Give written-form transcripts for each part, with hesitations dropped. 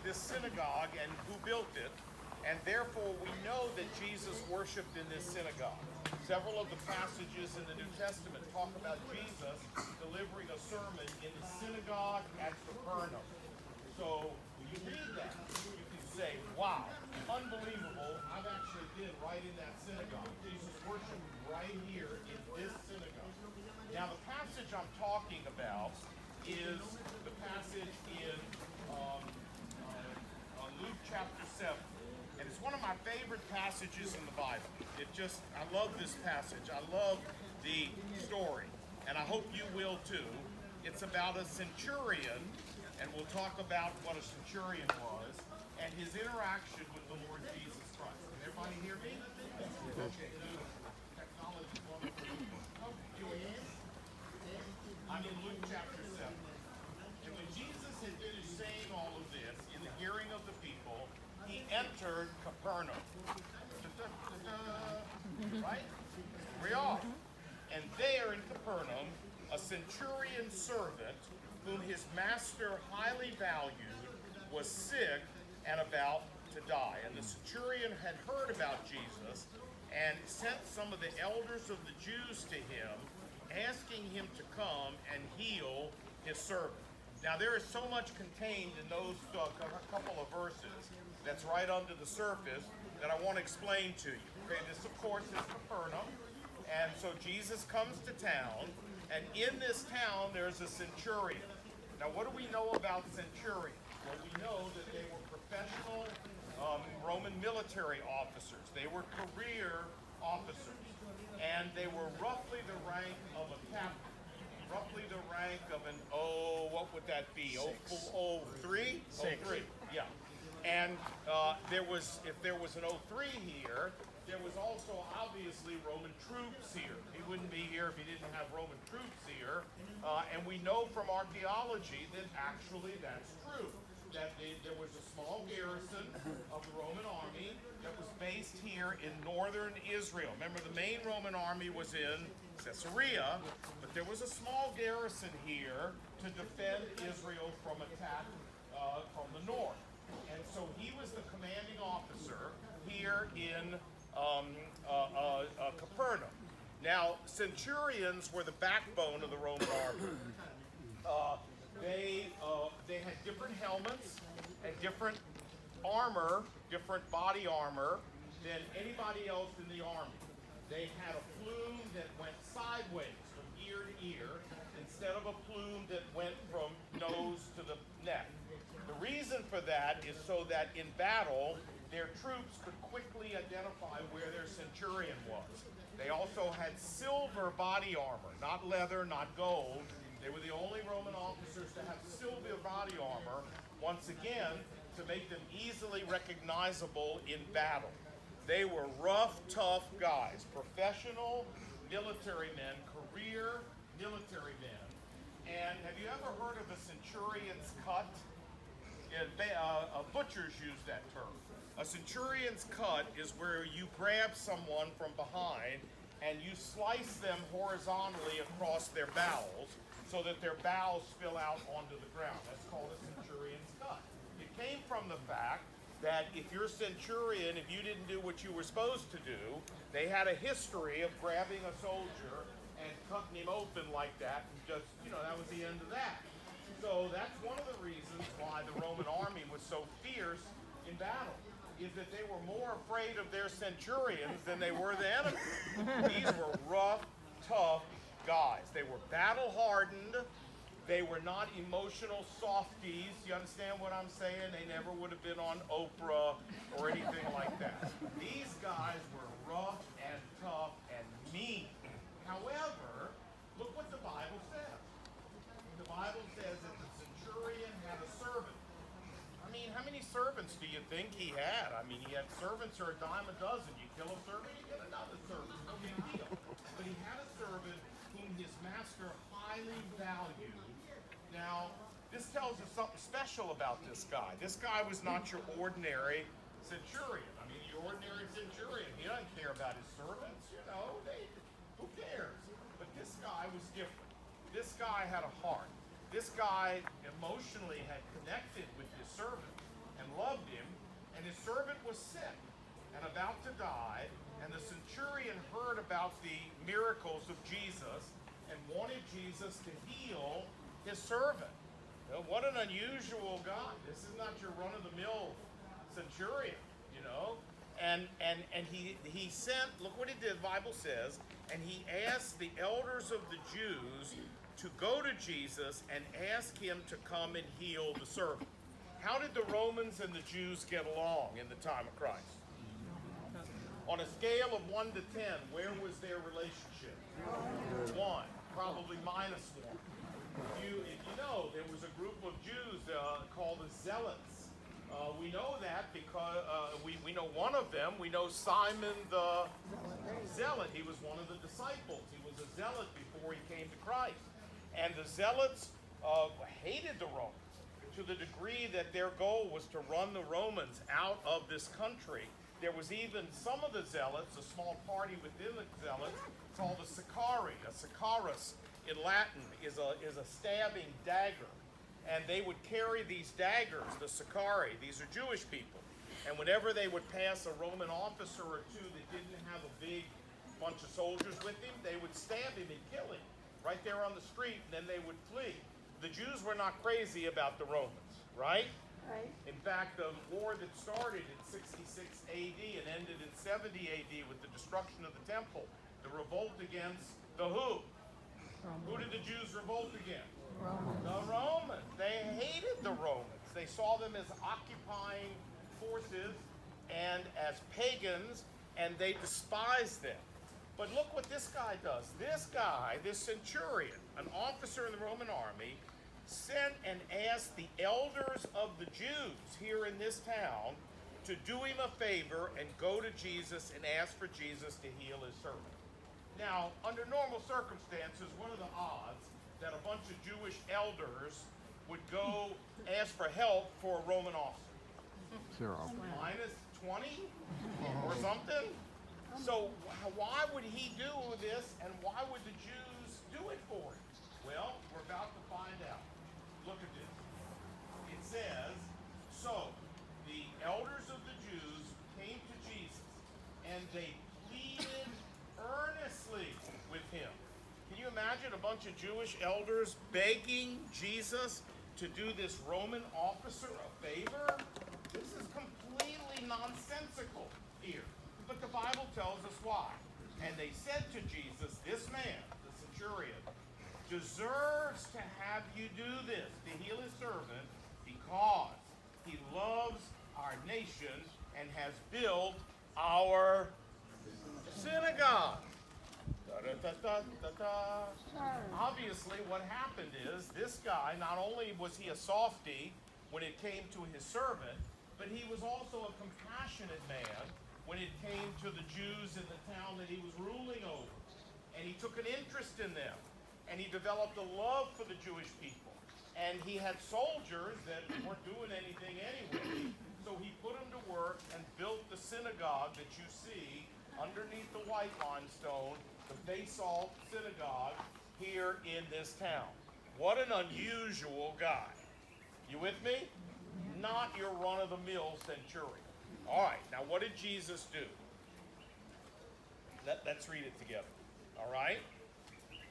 this synagogue and who built it, and therefore we know that Jesus worshiped in this synagogue. Several of the passages in the New Testament talk about Jesus delivering a sermon in the synagogue at Capernaum. So when you read that, you can say, wow, unbelievable. I've actually been right in that synagogue. Jesus worshiped right here in this synagogue. Now the passage I'm talking about is the passage in Luke chapter 7. And it's one of my favorite passages in the Bible. I love this passage. I love the story. And I hope you will too. It's about a centurion, and we'll talk about what a centurion was, and his interaction with the Lord Jesus Christ. Can everybody hear me? Okay, technology is wonderful. Okay, I'm in Luke chapter 7. And when Jesus had finished saying all of this in the hearing of the people, he entered Capernaum. Right? Here we are. And there in Capernaum, a centurion servant whom his master highly valued was sick and about to die. And the centurion had heard about Jesus and sent some of the elders of the Jews to him, asking him to come and heal his servant. Now there is so much contained in those couple of verses that's right under the surface that I want to explain to you. Okay, this of course is Capernaum, and so Jesus comes to town, and in this town there's a centurion. Now what do we know about centurions? Well, we know that they were professional Roman military officers. They were career officers, and they were roughly the rank of a captain. Roughly the rank of an what would that be? 03? 03, yeah. And if there was an 03 here, there was also obviously Roman troops here. He wouldn't be here if he didn't have Roman troops here. And we know from archaeology that actually that's true. That there was a small garrison of the Roman army that was based here in northern Israel. Remember, the main Roman army was in Caesarea, but there was a small garrison here to defend Israel from attack from the north. And so he was the commanding officer here in Capernaum. Now, centurions were the backbone of the Roman army. They had different helmets and different armor, different body armor than anybody else in the army. They had a plume that went sideways from ear to ear instead of a plume that went from nose to the neck. The reason for that is so that in battle, their troops could quickly identify where their centurion was. They also had silver body armor, not leather, not gold. They were the only Roman officers to have silver body armor, once again, to make them easily recognizable in battle. They were rough, tough guys, professional military men, career military men. And have you ever heard of a centurion's cut? Butchers use that term. A centurion's cut is where you grab someone from behind and you slice them horizontally across their bowels so that their bowels spill out onto the ground. That's called a centurion's cut. It came from the fact that if you're a centurion, if you didn't do what you were supposed to do, they had a history of grabbing a soldier and cutting him open like that, and just, that was the end of that. So that's one of the reasons why the Roman army was so fierce in battle, is that they were more afraid of their centurions than they were the enemy. These were rough, tough guys. They were battle-hardened. They were not emotional softies. You understand what I'm saying? They never would have been on Oprah or anything like that. These guys were rough and tough and mean. However, look what the Bible says. The Bible says that the centurion had a servant. I mean, how many servants do you think he had? I mean, he had servants are a dime a dozen. You kill a servant, you get another servant. No big deal. But he had a servant whom his master highly valued. Now, this tells us something special about this guy. This guy was not your ordinary centurion. I mean, your ordinary centurion, he doesn't care about his servants, who cares? But this guy was different. This guy had a heart. This guy emotionally had connected with his servant. And the miracles of Jesus and wanted Jesus to heal his servant. You know, what an unusual God. This is not your run-of-the-mill centurion, you know. And he sent, look what he did, the Bible says, and he asked the elders of the Jews to go to Jesus and ask him to come and heal the servant. How did the Romans and the Jews get along in the time of Christ? On a scale of 1 to 10, where was their relationship? 1, probably minus 1. If you know, there was a group of Jews called the Zealots. We know that because we know one of them. We know Simon the Zealot. He was one of the disciples. He was a zealot before he came to Christ. And the Zealots hated the Romans to the degree that their goal was to run the Romans out of this country. There was even some of the Zealots, a small party within the Zealots, called the Sicarii. A Sicarus in Latin is a stabbing dagger. And they would carry these daggers, the Sicarii. These are Jewish people. And whenever they would pass a Roman officer or two that didn't have a big bunch of soldiers with him, they would stab him and kill him right there on the street, and then they would flee. The Jews were not crazy about the Romans, right? Right. In fact, the war that started in 66 AD and ended in 70 AD with the destruction of the temple, the revolt against the who? Who did the Jews revolt against? Romans. The Romans. They hated the Romans. They saw them as occupying forces and as pagans, and they despised them. But look what this guy does. This guy, this centurion, an officer in the Roman army, sent and asked the elders of the Jews here in this town to do him a favor and go to Jesus and ask for Jesus to heal his servant. Now, under normal circumstances, what are the odds that a bunch of Jewish elders would go ask for help for a Roman officer? 0. Minus 20 or something? So why would he do this, and why would the Jews do it for him? Well, we're about to find out. Look at this. It says, so the elders of the Jews came to Jesus, and they pleaded earnestly with him. Can you imagine a bunch of Jewish elders begging Jesus to do this Roman officer a favor? This is completely nonsensical here. But the Bible tells us why. And they said to Jesus, this man, the centurion, deserves to have you do this, to heal his servant, because he loves our nation and has built our synagogue. Obviously, what happened is this guy, not only was he a softy when it came to his servant, but he was also a compassionate man when it came to the Jews in the town that he was ruling over. And he took an interest in them. And he developed a love for the Jewish people. And he had soldiers that weren't doing anything anyway. So he put them to work and built the synagogue that you see underneath the white limestone, the basalt synagogue here in this town. What an unusual guy. You with me? Not your run-of-the-mill centurion. All right, now what did Jesus do? Let's read it together. All right?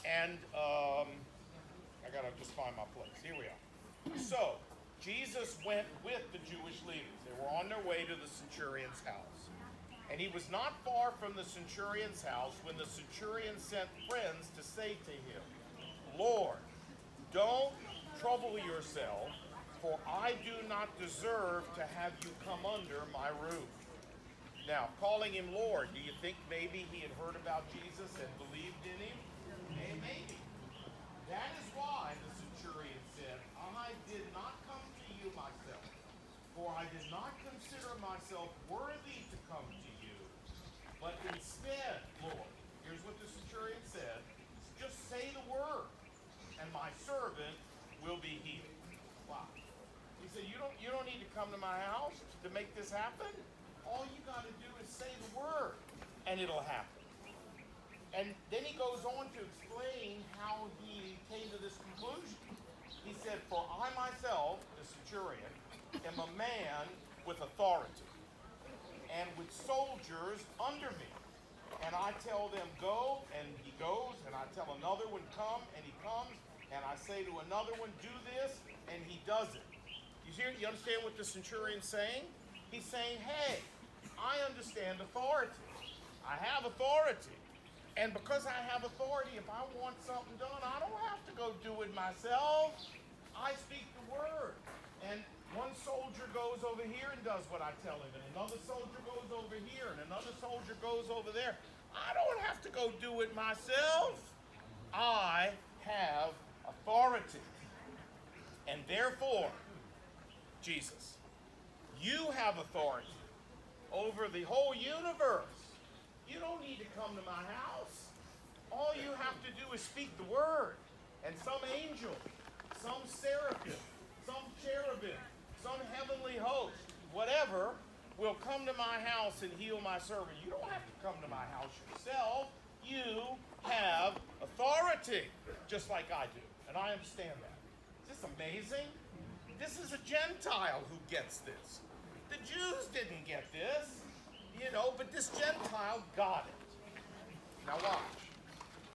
And I got to just find my place. Here we are. So, Jesus went with the Jewish leaders. They were on their way to the centurion's house. And he was not far from the centurion's house when the centurion sent friends to say to him, Lord, don't trouble yourself, for I do not deserve to have you come under my roof. Now, calling him Lord, do you think maybe he had heard about Jesus and believed in him? Maybe. That is why the centurion said, I did not come to you myself, for I did not consider myself worthy to come to you, but instead, Lord, here's what the centurion said, just say the word, and my servant will be healed. Wow. He said, you don't need to come to my house to make this happen. All you got to do is say the word, and it'll happen. And then he goes on to explain how he came to this conclusion. He said, for I myself, the centurion, am a man with authority, and with soldiers under me. and I tell them go, and he goes, and I tell another one come, and he comes, and I say to another one do this, and he does it. You understand what the centurion's saying? He's saying, hey, I understand authority. I have authority. And because I have authority, if I want something done, I don't have to go do it myself. I speak the word. And one soldier goes over here and does what I tell him, and another soldier goes over here, and another soldier goes over there. I don't have to go do it myself. I have authority. And therefore, Jesus, you have authority over the whole universe. You don't need to come to my house. All you have to do is speak the word, and some angel, some seraphim, some cherubim, some heavenly host, whatever, will come to my house and heal my servant. You don't have to come to my house yourself. You have authority, just like I do, and I understand that. Is this amazing? This is a Gentile who gets this. The Jews didn't get this, but this Gentile got it. Now watch.